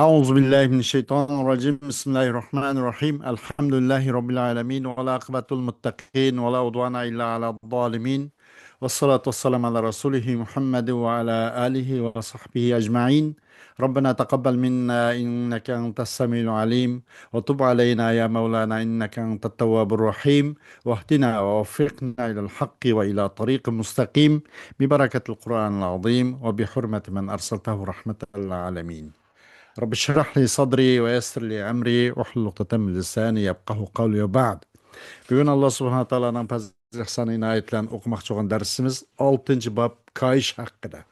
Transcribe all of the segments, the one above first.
أعوذ بالله من الشيطان الرجيم بسم الله الرحمن الرحيم الحمد لله رب العالمين والعاقبة المتقين ولا عدوان إلا على الظالمين والصلاة والسلام على رسوله محمد وعلى آله وصحبه أجمعين. ربنا تقبل منا إنك أنت السميع العليم وتب علينا يا مولانا إنك أنت التواب الرحيم واهدنا ووفقنا إلى الحق وإلى طريق مستقيم ببركة القرآن العظيم وبحرمة من أرسلته رحمة للعالمين. رب اشرح لي صدري ويسر لي أمري واحلل عقدة من lisani yafqahu qawli وبعد. Bugün Allah Subhanahu Taala'nın fazl ihsanı inayetle okumakçı olan dersimiz 6. bab kayış hakkında.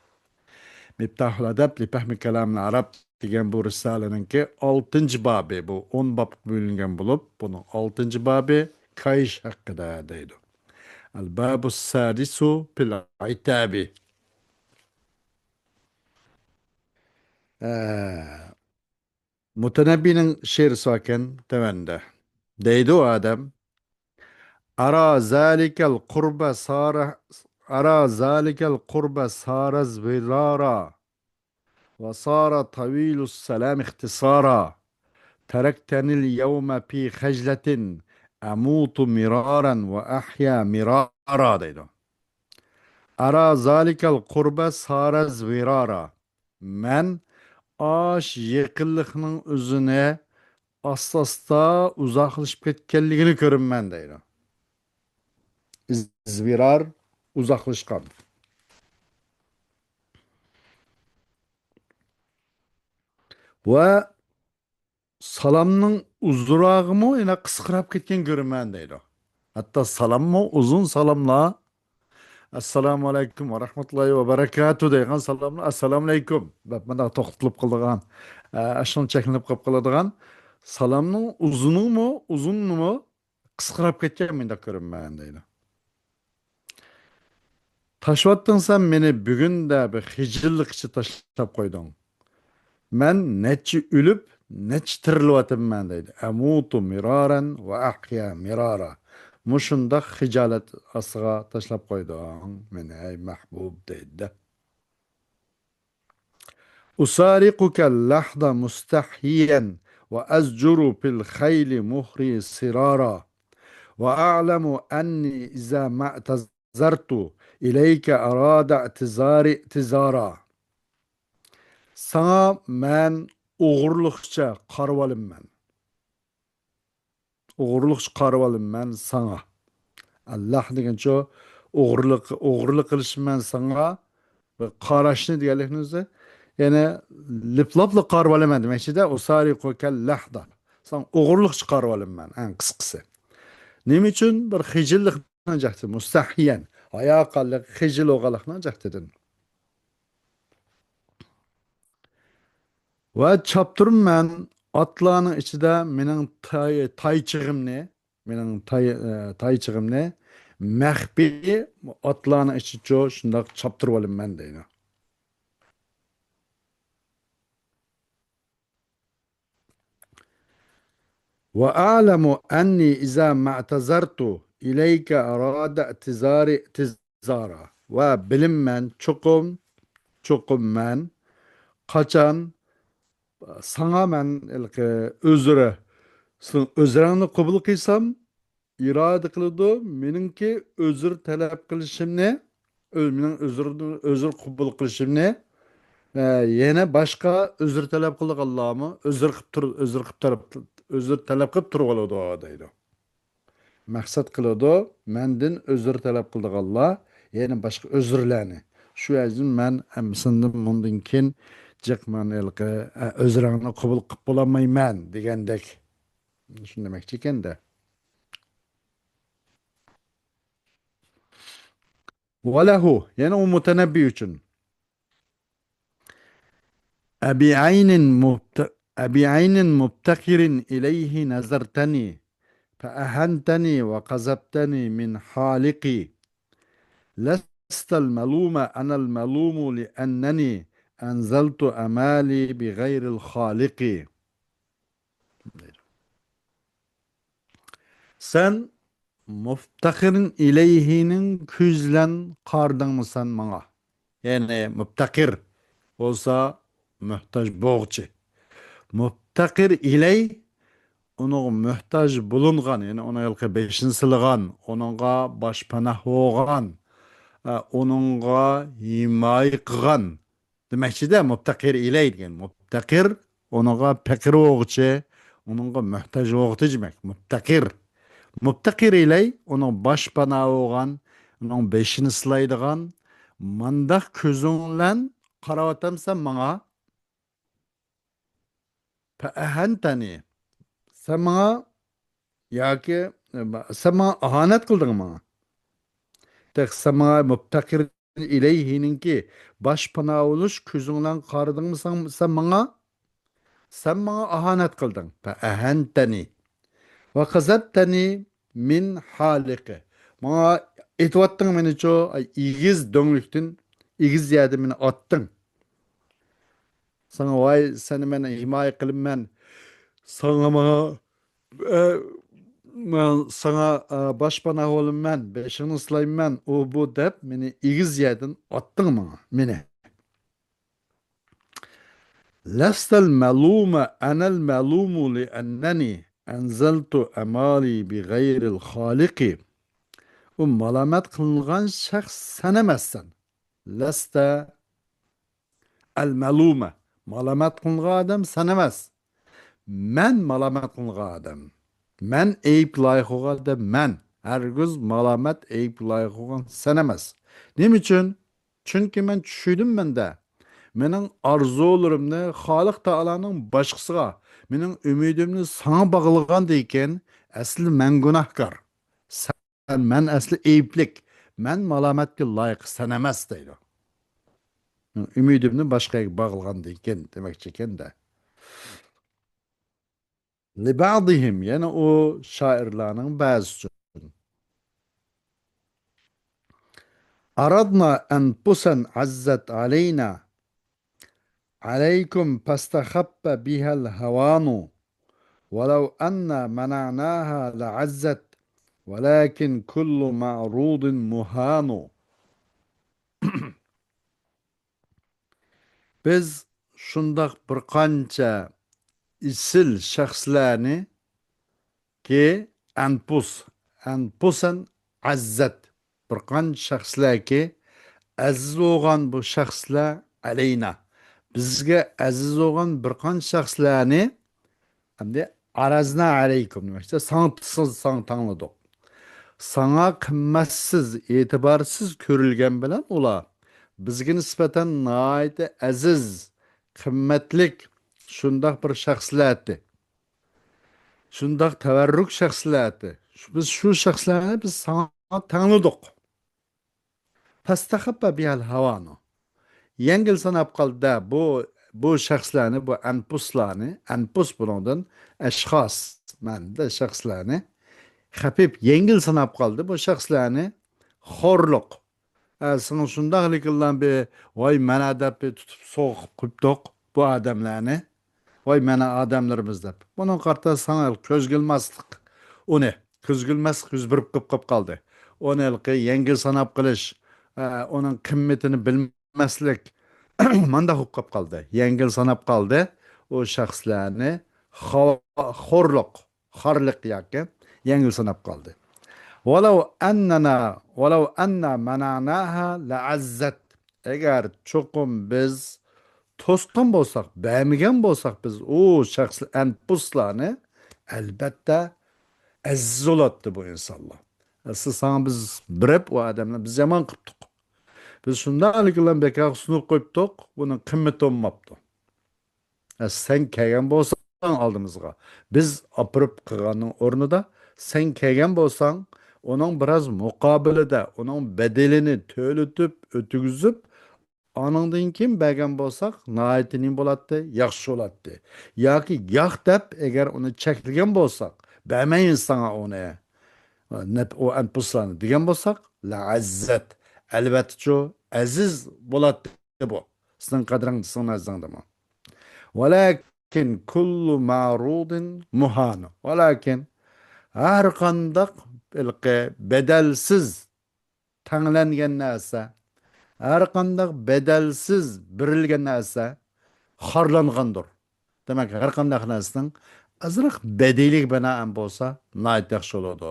Miftahul Adab li fehmi kelamil Arab degan bu risaleninki 6. babı bu 10 bab bölüngen bulup bunun 6. babı kayış hakkında deydi. El babu sadisu fil itabi. Mutenebbi'nin şiir sakin tevende. Deydi o adam. أرى ذلك القرب صار أرى ذلك القرب صار زرارا وصار طويل السلام اختصارا تركتني اليوم في خجلة أموت مرارا وأحيا مرارا deydi. أرى ذلك القرب صار زرارا Men aş yakınlıkның üzüne asla uzaklaşıp ketkenligini görünmen deydi. İzvirar uzaklaşkan. Ve salamның uzurağımı yine kısqırap ketken görünmen deydi. Hatta salammı uzun salamla Assalamu alaikum ve rahmetullahi ve berekatuhu deygan salamla Assalamu alaikum. Bak bana toxtılıp kıldığan, aşın çekinip kıp kıldığan salamның uzunu mu kısqırap ketken mende görünmen deydi. Taşvattın sen meni bugün de bir hicillik içi taşlap koydun. Men neçi ülüp neçi tirilyapman deydi. Amutu miraran ve ahya mirara. Muşunda hicalet asıga taşlap koydun. Men ey mahbub deydi. Usarikuke lahda mustahyiyen ve azcuru fil khayli muhri sirara. Ve a'lemu enni iza ma'tazartu ileyke arada i'tizari i'tizara. Sana men uğurluqça qarvalım men. Uğurluqça qarvalım men sana. Allah degancha uğurluq qilish men sana ve qarashni deganlikni yani liplaplı qarvalım demekçide usari qo'kal lahda. Sen uğurluqça qarvalım men en qisqasi. Nima uchun bir xijillikni jaqti mustahiyan, hayaqallik xijil o'g'aliqni jaqtidin. Ve çaptırım atlarının içinde menin tayçığımni, menin tayçığımni mehbi atlarının içi çoğu şundak çaptırıp alayım ben deyine. Ve a'lemu enni iza ma'tazartu ileyke arada i'tizari i'tizara. Ve bilim men çokum men kaçan sana men özüre özürünü kabul kıysam irade kılıdı menimki özür talep kılışımni mening özür kabul kılışımni yine başka özür talep kıldık Allah'ımı özür talep kılıp turib oladı o deydi. Maksat kılıdı mendin özür talep kıldık Allah yine başka özürlerini. Şu yüzden men emsindim bundan kin cık men özürünü kabul kılıp bulamayman degendek. Şunu demek ekan de. Velahu yani o mutenebbi için. أبي عين أبي عين مبتكر إليه نظرتني فأهنتني وقذبتني من حالقي لست الملوم أنا الملوم لأنني أنزلت أمالي بغير الخالق. Sen muftakirin ileyhinin küzlen kardın mı sen bana? Yani müftakir olsa muhtaç boğçı. Muftaqir ilay onun muhtaç bulungan, yani ona yılkı beşini sılıgan, onunla başpanah olgan, onunla himaye kıgan. Demekçi de muftaqir ilay degan. Muftaqir onunla pekir oğuçu, onunla muhtaç oğutu demek. Muftaqir. Muftaqir ilay onun başpanah olgan, onun beşini sılaydıgan, mandak közünden qaravatamsan manga, pa ahantani. Sen bana yoki sen bana ihanet qilding bana. Tek sen bana müptakir ileyhininki başpana oluş közünden qaradın mı sen bana ihanet qilding. Fa ahantani ve qazabtani min haliki. Bana etvattın meni ço igiz dönlüktin igiz yedi meni attın. Sana vay seni ben himaye kılım ben sana bana e, ben sana başpana oğlum ben, beşini ıslayım ben, o bu dep, beni igiz yedin, attın mı meni? Lestel melume enel melumu li enneni enzeltu emali bi gayril haliki. O malamet kılıngan şahs sen emezsen. Leste el melume. Malamet kılıngan adam sen emez. Men malamet kılıngan adam. Men eyip layık olan da men. Hergiz malamet eyip layık olan sen emez. Nim için? Çünkü men düşüydüm men de. Menin arzularımni Halik Taala'nın başkasıga, menin ümidimni sana bağlagan deyken, asli men günahkar. Sen, men asli eyiplik. Men malametke layık sen emez deydi. Ümidimni başkaya bağlagan deyken demek çeken de. Liba'dihim yani o şairlerin bazısı. Aradna enfusen azzet aleyna عليكم فاستخف بها الهوان ولو أن منعناها لعزت ولكن كل معروض مهان. Biz şundak bir kança isil şahslarni ki enpusen azzet bir kança şahslar ki aziz olgan bu şahslar aleyna bizge aziz olgan bir kança şahslarni hamda arazna aleykum demek. İşte sana tanıdık. Sana kımmetsiz, itibarsız körülgen bilen ola. Bizge nispeten naite aziz, kımmetlik, şundak bir şahsiyeti. Şundak teverrük şahsiyeti. Biz şu şahsiyeti biz sana tanıdık. Fastakabba bihal havanu. Yengil sanap kaldı bu şahslarını, bu anpuslarını, anpus bundan eşkhas, ben de şahslarını hafif yengil sanap kaldı bu şahslarını horluk. Sana şundaqlik yıldan bir vay mena dep bir tutup soğuk kıptık bu adamlarını. Vay mena adamlarımız dep. Bunun karta sana köz gülmezdik. O ne? Köz gülmez, köz bir kıp kaldı. O ne ki yengil sanap kılış, onun kıymetini bilmezlik. Manda hukup kaldı. Yengil sanap kaldı. O şahslarını horluk, harlık yakken yengil sanap kaldı. ولو أننا منعناها لعزت. Eğer çokum biz toskan bolsak, beğenmeyen bolsak biz o şahs enpuslarını elbette aziz olattı bu insanlar. Asıl sana biz birep o adamla biz yaman kıptık. Biz şundan alıkılan bekar sunu koyuptuk, bunun kımmeti olmaptı. Sen kelgen bolsan aldığımızga. Biz apırıp kıganın ornida sen kelgen bolsan onun biraz mukabelede onun bedelini töletip ötügüzüp anından kim bergen bolsak naitinin bolatdı, yaxşı olatdı. Yaki yax dep eğer onu çekilgen bolsak beğenmeyin sana onu o enpuslarını digen bolsak la azzet elbette çoğu aziz bolatdı bu. Sizin kadran sizin azdanda mı? Walakin kullu ma'rudin muhanu. Walakin her kandak bilgi bedelsiz tanlangan narsa, her kandak bedelsiz birilgan narsa xorlangandir. Demek her qanday narsaning azroq bedeliga binoan bo'lsa, nihoyat yaxshi bo'ladi.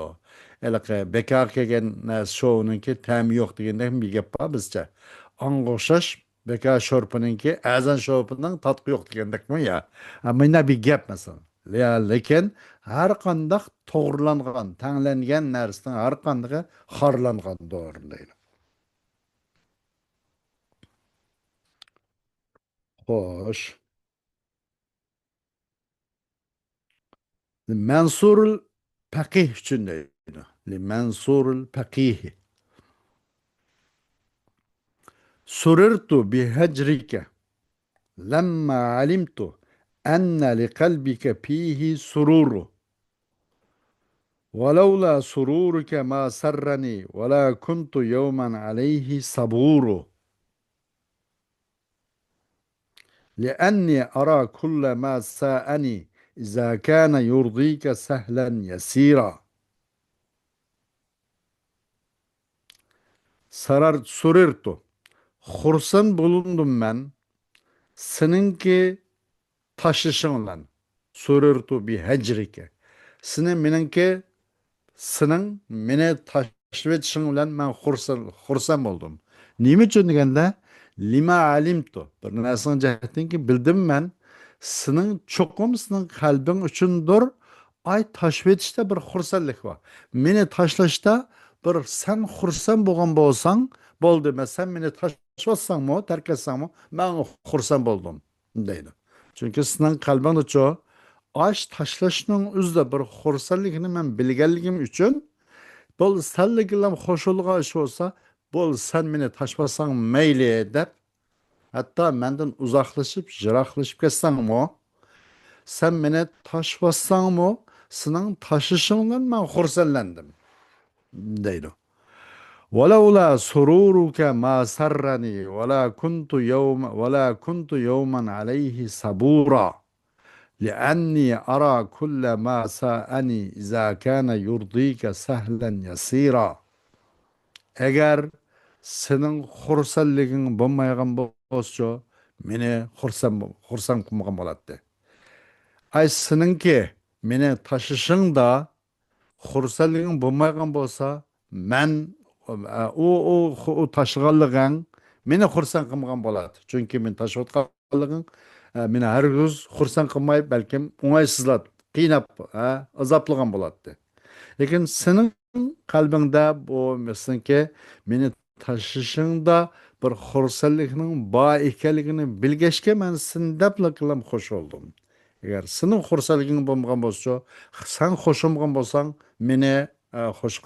Iliq bekor kelgan narsa shouninki ta'mi yo'q degandek bir gap bor bizcha. Anga o'xshash bekor sho'rpininki azan sho'rpining tatqi yo'q degandekmi ya. Mana bir gap masalan. Lekin har qanday to'g'rilangan, tanlangan narsaning har qanday xorlangan doğru deydi. Xo'sh. Mansurul faqih uchun deydi. Mansurul faqih. Sururtu bihajrika lamma alimtu anna liqalbika fihi sururu. ولولا سرورك ما سرني ولا كنت يوما عليه صبور لأني أرى كل ما ساءني إذا كان يرضيك سهلا يسيرا سررت Xursan bulundum ben seninki taşışınla sururtu bi hecrike. Senin meni taşıp etişin bilen ben xursan oldum. Nime için degende lima alimtu. Bir narsani cihetinki bildim ben senin çokum senin kalbin üçündür ay taşıp etişte bir xursanlık var. Meni taşlaşta bir sen xursan bolgan bolsan boldu. Sen meni taşıvatsan mı, terk etsen mi ben xursan boldum deydi. Çünkü senin kalbin üçü aş taşlaşının üzde bir xursanlıkını ben bilgenligim üçün bol salligilam hoşulga iş olsa bol sen meni taşıvatsan meyli dep hatta menden uzaklaşıp jiraklaşıp ketsen mi sen beni taşıvatsan mı senin taşışınla ben xursanlandım deydi. ولولا سرورك ما سرني ولا كنت يوما عليه صبورا لأني أرى كل ما ساءني إذا كان يرضيك سهلا يسيرا. Eğer senin xursanliging bo'lmagan bo'lsa, meni xursand qilmagan bo'ladi. Ay seninki meni taşışingda xursanliging bo'lmagan bo'lsa, men o taşıganliging meni xursand qilmagan bo'ladi. Chunki men taşıyotganliging meni hargiz xursand qilmay, balkim o'ng'aysizlab, qiynab, azoblagan bo'ladi. Lekin senin qalbingda bu masalanki meni taşışingda bir xursandlikning bor ekanligini bilgachga men sindabla qilam xush oldum. Eğer senin xursandliging bo'lmagan bo'lsa, sen xushimgan bo'lsang, meni xush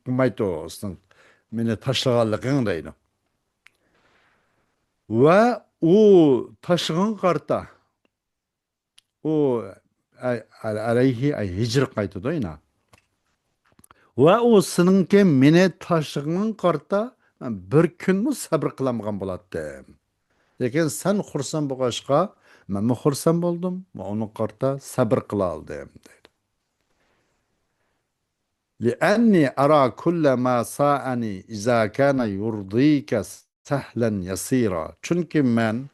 qilmaydi o'zing. Meni tashlaganliging deydi. Va u tashlagan qarta u alayhi ay hijr qaytadi ina. Va u seninki meni tashlagan qarta bir kunmi sabr qilamagan bo'ladi. Lekin sen xursand bo'lg'achqa men xursand bo'ldim va uni qarta sabr qila oldim deydi. لأني أرى كل ما ساءني إذا كان يرضيك سهلا يسيرا. Çünkü men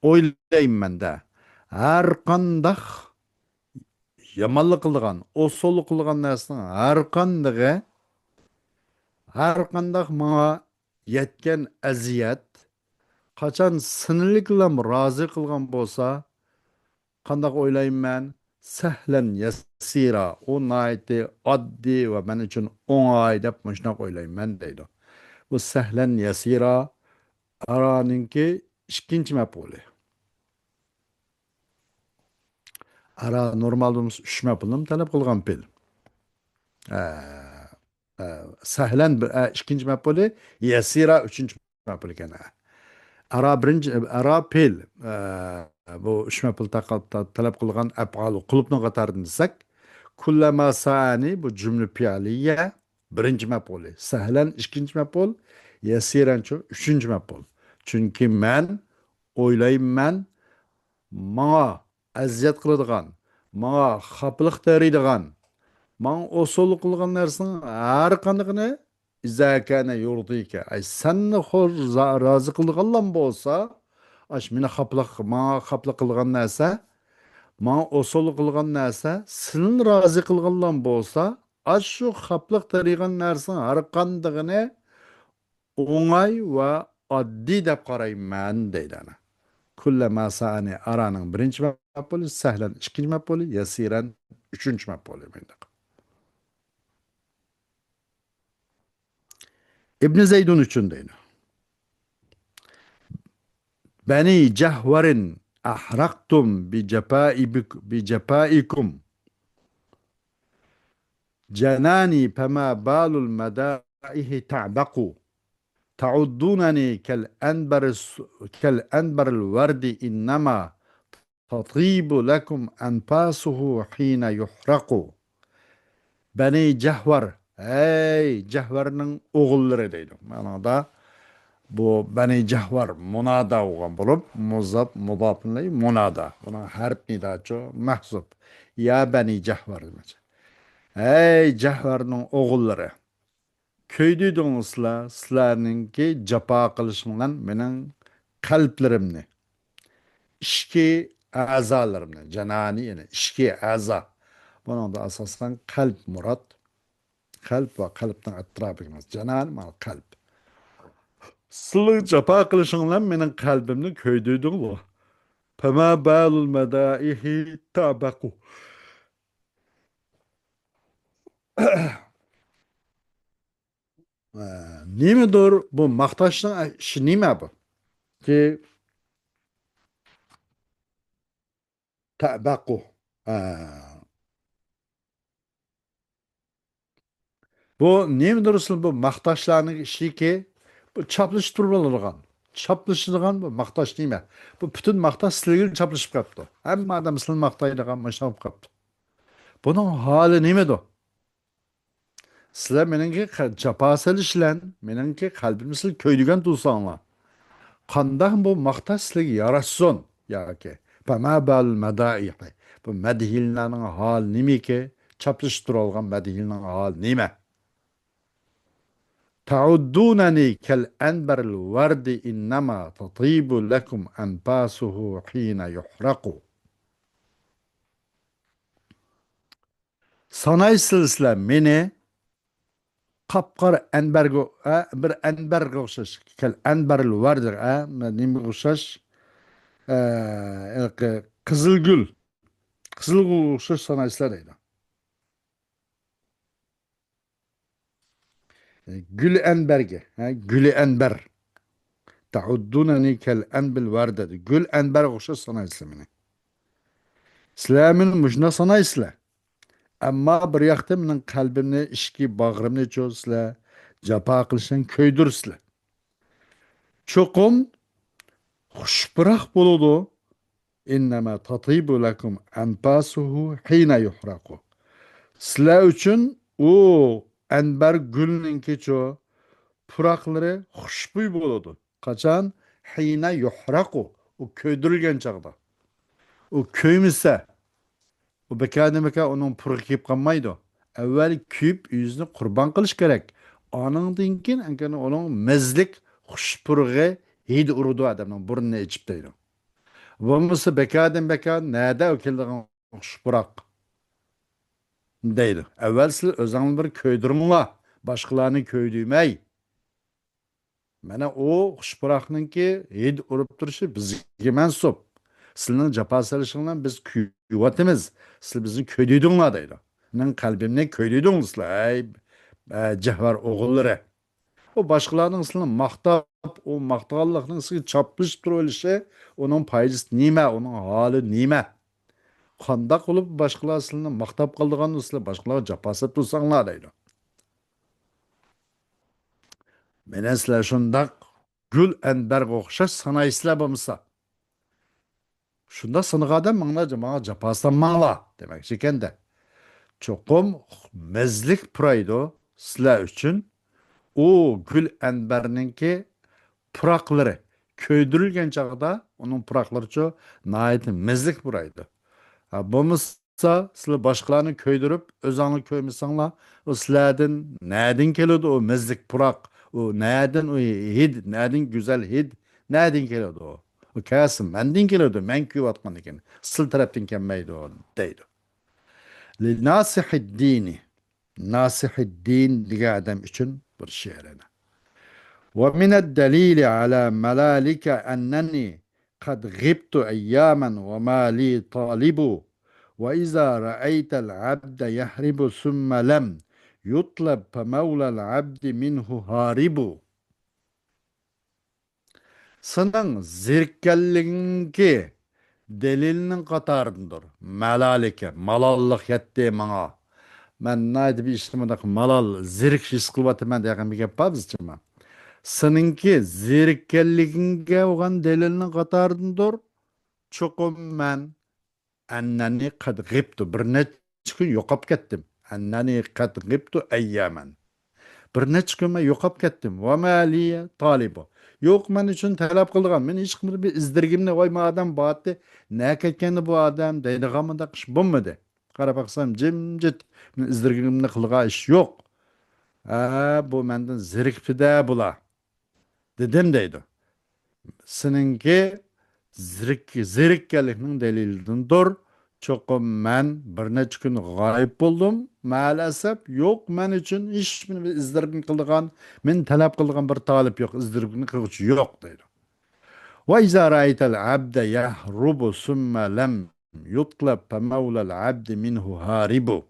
oylayman da her qandaq yamanlık qılgan, osoluk qılgan narsaning har qandaq manga yetken aziyat qachon sinirlik bilan rozi qilgan bo'lsa, qandaq o'ylayman sahlan yasira o naiti oddiy va men uchun o'ng'ay deb shunday o'ylayman deydi. Bu sahlan yasira araninki ikkinchi maf'uli. Ara normalda 3 maf'ulni talab qilgan fe'l. Sahlan ikkinchi maf'uli, yasira uchinchi maf'ul ekan. Ara fe'l bu 3 maf'ul talab qilgan af'al qulubning qatoridan desak, kullama sa'ani bu jumla fi'liya birinchi maf'uli. Sahlan ikkinchi maf'ul, yasiran uchinchi maf'ul. Chunki men o'ylayman manga aziyat qiladigan, manga xafalik beradigan, manga osollik qilgan narsaning har qanaqini izakana yurdika. Ay senni rozi qilganlar bo'lsa, aş meni manga xafalik qilgan narsa Маңа осол қылған нәрсе, сілін разы қылғанлан болса, ашу қаплық тариған нәрсін арқандығыны оңай ва адди деп қараймын дейді ана. Kullama sani aranın birinci maqbuli, sahlan ikinci maqbuli, yasiran üçüncü maqbuli. İbn Zeydun üçün deydi. Beni cehverin ahraktum bi cepaikum cenani fema balul medaihi ta'baku تعضونني كالأنبر الورد إنما تطيب لكم أنفاسه حين يحرق. Beni Cehver, ey Cehver'nin oğulları deydi. Manada bu Beni Cehver munada olgan bulup, muzab, mudafınlayı munada. Buna harp nidaço, mahzub. Ya Beni Cehver demek. Ey Cehver'nin oğulları. Köydüydünüzler, sizlerninki capa kılışından benim kalplerimni, işki azalarımni, canani yani işki aza. Bunun da asasen kalp murat. Kalp ve kalpten etrafımız. Canan mal kalp. Sılı capa kılışından benim kalbimni köydüydün bu. Fema balul medaihi tabaku. Nime doğru bu maktaşın işi nime bu? Ki tabaku. Bu nime doğrusu bu maktaşlarının işi ki bu çaplıştırılgan. Çaplıştırılgan bu maktaş nime? Bu bütün maktaş sizlerle çaplışıp kaptı. Hem adam sizlerle maktaydıgan maşap kaptı. Bunun hali nime do? Sizler menenki capasel işlen, menenki kalbimi sizler köydügen tutsanlar. Kandan bu maktaş sizlerle yaraşsın. Ya ki. Fema bal medaihi. Bu medihilinin hal nime ki? Çaplıştırılgan medihilinin hal nime? تعدونني كالأنبر الورد إنما تطيب لكم أنفاسه حين يحرق. Sanayi silsile meni kapkar enbergo bir enberge okşaş kel enberil vardır nime okşaş kızılgül kızılgül okşaş sanayisiler deydi. Gül enberge gülü enber ta'uddunani kel enbil var dedi. Gül enber okşaş sanayisi meni. Sizlemin mujna sanayisiler. Ama bir yakta mening kalbimni, ishki bag'rimni cho'zsizlar, jafo qilishdan ko'ydirsizlar. Cho'qim xushbiroq bo'ladi. Innama tatibu lakum anfasuhu hina yuhraqu. Sizlar uchun u anbar gulninkicho puroqlari xushbo'y bo'ladi. Qachon? Hina yuhraqu. U ko'ydirilgan chaqda. U ko'ymasa o bekademeka onun pırık yiyip kalmaydı. Evvel küp yüzünü kurban kılış gerek. Anından keyin ankani onun mezlik huş pırığı hidi urudu adamın burnuna içip deydi. Bulmasa bekadem nede ökildiğin huş pırık deydi. Evvel siz özünün bir köydürmüla. Başkalarını köydüymey. Mana o huş pırıqның ki hidi urup duruşu bizge mensup. Sizning jafo salishinglar biz kuyuvatimiz. Siz bizni ko'ydinglar deydi. Mening qalbimni ko'ydingizlar, ey Cehver o'g'illari. O boshqalarning sizlarni maqtab, o maqtaganlikning sizga chopishib turilishi, uning foydasi nima, uning holi nima? Qanday qilib boshqalar sizlarni maqtab qoldigan sizlar boshqalarga jafo salib tursanglar deydi. Menen sizlar shundoq gul anbarga o'xshash sanoyisizlar bo'lmasa, şunda sınıqada bana japasdan mağla demek şekende. Çokum mezlik pıraydı sizler için o gül enberninki pırakları köydürülgen çağda onun pırakları çok naitin mezlik pıraydı. Bu mısa sizler başkalarını köydürüp özanlı köymüsanlar o sizlerden nereden geliyordu o mezlik pırak o nereden o hid nereden güzel hid nereden geliyordu o. O kesin menden keledi, men kuyuvatkan ekan. Sil taraftan kelmeydi o deydi. Li nasihiddini. Nasihiddin diye adam için bir şiirine. ومن الدليل على ملالك أنني قد غبت أياما وما لي طالب وإذا رأيت العبد يهرب ثم لم يطلب فمولى العبد منه هارب. Senin zirkelliğinki delilinin katarındır. Melalike, malallık yetti bana. Ben neydi bir işlemedik malal, zirik iş kılbatı ben de yakın bir gep var bizcima. Seninki zirkelliğinge olan delilinin katarındır. Çokum men annani kad gıptu. Bir neçe gün yokap kettim. Annani kad gıptu eyyamen. Bir neçe gün ben yokap kettim. Ve maliye talibu. Yok men için talep kıldıgan. Men hiç kimde bir izdirgimle vay ma adam battı. Ne ketkendi bu adam deydiğamı da kış bulmadı. Kara baksam cimcit. Men izdirgimle kılga iş yok. Bu menden zirikti de bula. Dedim deydi. Seninki zirikkelikning delilidir. Çokum men bir neçe gün gayip buldum. Maalesef yok men için hiç bir izdirgin kıldıgan, men talep kıldıgan bir talip yok. İzdirgin kılgıcı yok deydi. Ve izâ râitel abde yahrubu sümme lem yutlab fe mevlel abdi minhu haribu.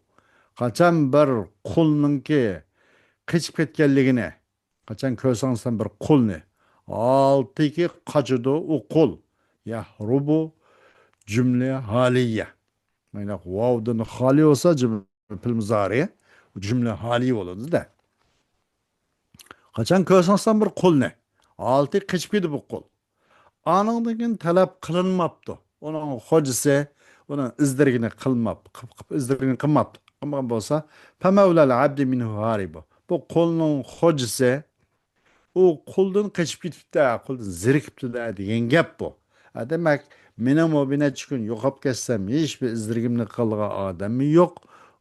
Kaçan bir kulnunki kaçıp ketkenligini, kaçan kösansan bir kulni, altiki kaçıdı o kul. Yahrubu cümle haliye. Yani vavdın hali olsa cümle muzari, cümle hali olurdu da. Kaçan kösansan bir kul ne? Altı kaçıp gitti bu kul. Anındaki talep kılınmaptı. Onun hocası, onun izdirgini izdirgini kılmaptı. Kılmagan bolsa, femevlel abdi minhu haribu. Bu kulun hocası, o kuldan kaçıp gitip de, kuldan zirikip de deyen gap bu. Demek, benim o bine çıkın yokap kessem, hiçbir izdirgimli kılga adamı yok.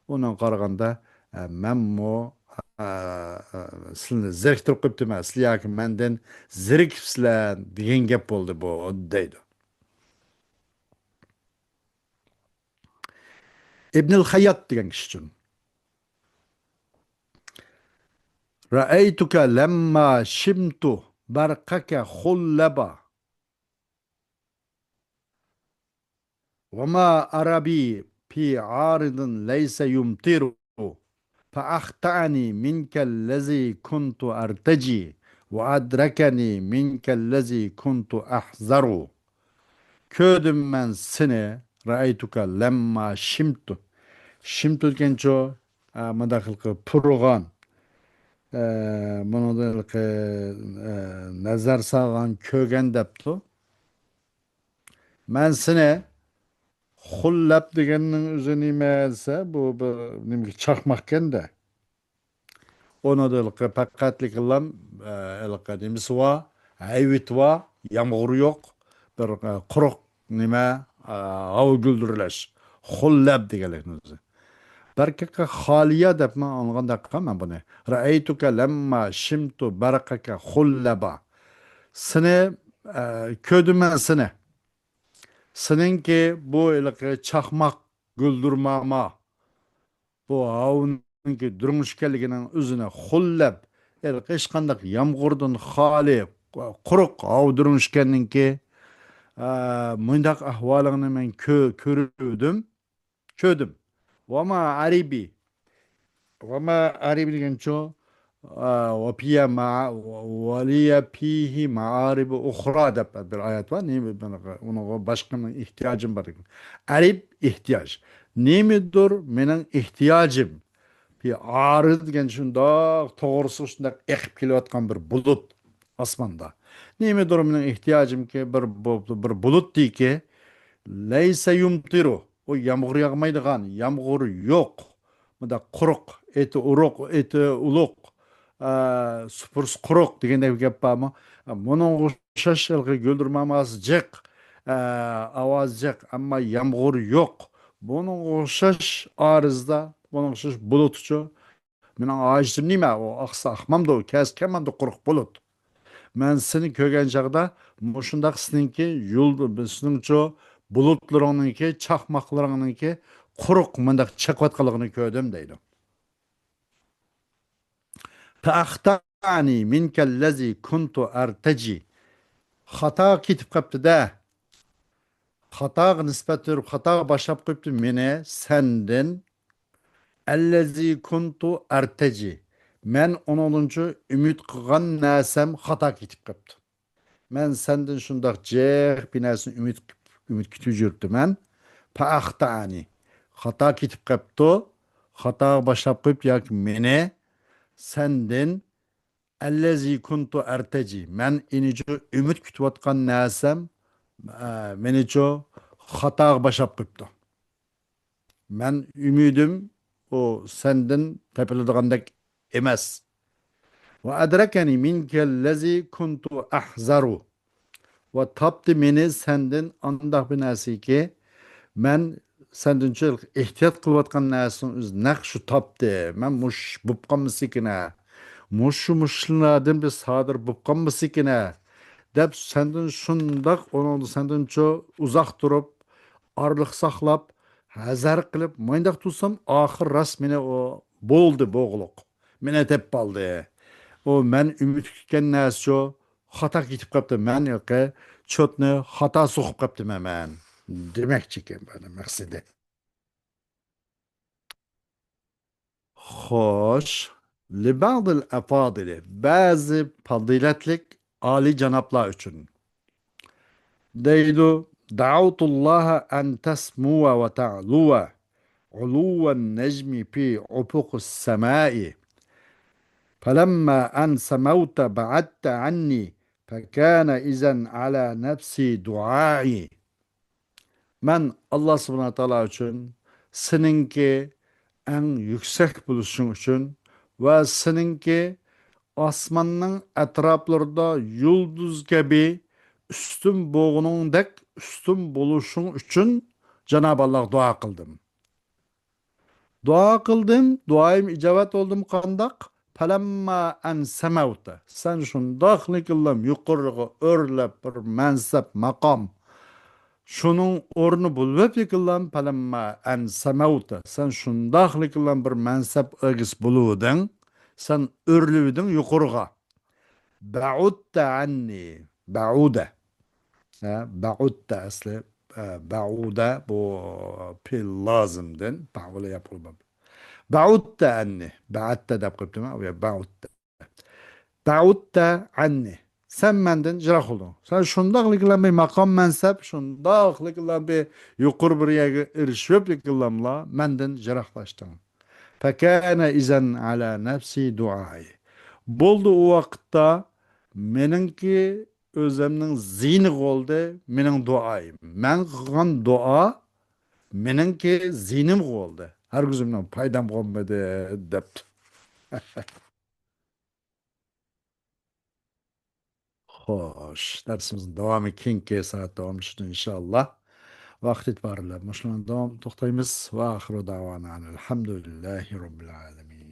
Onun karaganda, men o sizlarni zeriktirib qo'yibdi emas, sizlar yoki mendan zerikibsizlar degan gap bo'ldi bu deydi. İbnül Hayyat degan kishi uchun. Ra'aytuka lamma shimtu barqaka khullaba ve ma arabi fi aridin laysa yumtiru فأخطأني منك الذي كنت أرتجي وأدركني منك الذي كنت أحذر. Kördüm ben seni ra'aytuka lemma şimtu. Şimtu genço madakılkı purgan monodalkı nazar sağan kögen deptu. Ben seni hullap degenin üzerine meğerse bu nimki çakmakken de onu da pakatlik lan elkadimisi va hayvit va yağmur yok bir kuruk nime av güldürüleş hullab degelerinizi. Barkaka haliya dep man anlagan dakika men bunu. Ra'aytuka lemma şimtu barakaka hullaba. Seni ködüm ben seni. Seninki bu ilki çakmak güldürmama bu avunki durmuş kelliginin üzerine hullab ilki hiç kandak yağmurdan hali kuruk av durmuş kendinki mındak ahvalını men körüdüm. Ködüm. Vama aribi. Vama aribi degenço وفي مع ولي فيه معارب أخرى da bir ayet var. Niye ona başka ihtiyacım var. Arif ihtiyaç. Ne midir benim ihtiyacım? Bir arız gen şunda doğrusu şunda ekip kilovatkan bir bulut asmanda. Ne midir benim ihtiyacım ki bir bulut değil ki leyse yumtiru. O yağmur yağmaydıgan yağmur yok. Bu da kuruk, eti uruk, eti uluk. Süpürs kuruk degende bir gap var mı? Bunun şaşırgı güldürmemez cek, avaz cek ama yağmur yok. Bunun şaş arızda, bunun şaş bulutçu. Benim ağacım nime o aksa akmam da o kes kemen de kuruk bulut. Men seni kögen çağda muşundaq sizinki sizinço bulutlarınınki, çakmaklarınınki quruq mındaq çakvatqalıqını kördüm deydi. Fa'axtani minkellezi kuntu artaci. Hata kitip kaptı da. Hata nispettir, hata başlap koyuptu mene senden ellezi kuntu artaci. Men onuncu ümit kılgan nasem hata kitip kaptı. Men senden şundaq jeх bir narsa ümit kütüp жүрüptü men. Fa'axtani. Hata kitip kaptı. Hata başlap koyup yoki mene senden ellezi kuntu erteci. Men inico ümit kütüvatkan nasem menico hata başlap koyuptu. Men ümidim o senden tepelediğindek emas. Ve adrekeni minkellezi kuntu ahzaru. Ve taptı meni senden andak bir nasi ki men senden çok ihtiyat kılvatkan nasin öz nak şu taptı. Men muş bupkan mısikine. Muşu muşladın bir sadır bupkan mısikine. Dep senden şundak onu senden çok uzak durup arlık saklap hazar kılıp mayndaq tutsam ahir rast mene o boldu boğuluk. Mene tep baldı. O men ümit tutgan narsa xata ketib qapti. Men yoqqa chotni xata so'qib qaptiman men. Demakchi ekan buni maqsadi. Xo'sh, li ba'dil afodili ba'zi fazilatlik oli janoblar uchun deydi da'utulloha an tasmuva va ta'luva uluva najmi fi ufuqis samai فلما أن سموت بعدت عني فكان إذن على نفسي duai. Ben Allah subhanahu wa ta'ala için seninki en yüksek buluşun için ve seninki asmanın etraflarında yıldız gibi üstün boğunun dek üstün buluşun için Cenab-ı Allah dua kıldım. Dua kıldım, duayım icabet oldum kandak. Falemma en semevte. Sen şundaklı kıllam yukarıga örlep bir mensep makam. Şunun ornu bulup yıkıllam. Falemma en semevte. Sen şundaklı kıllam bir mensep ıgis buludun. Sen örlüydün yukarıga. Ba'udte anni. Ba'ude. Ba'udte asli. Ba'ude bu pil lazımdın. Ba'ule yapılmam. بعدت عني بعدت ده بقيمتما او بعدت بعدت عني sen menden jirak oldun. Sen şundaqlıkla bir makam mensep, şundaqlıkla bir yuqur bir yere erişip yıkılamla menden jiraklaştın. Fekâne izen ala nefsi duayı. Boldu o vakitte meninki özümün zini oldu, menin duayım. Men kılgan dua meningki zinim oldu. Her gözümden paydam olmadı depti. Hoş. Dersimizin devamı kinki saat devam için inşallah. Vakit itibariyle. Müslüman devam toktayımız. Ve ahiru davana. Elhamdülillahi Rabbil alemin.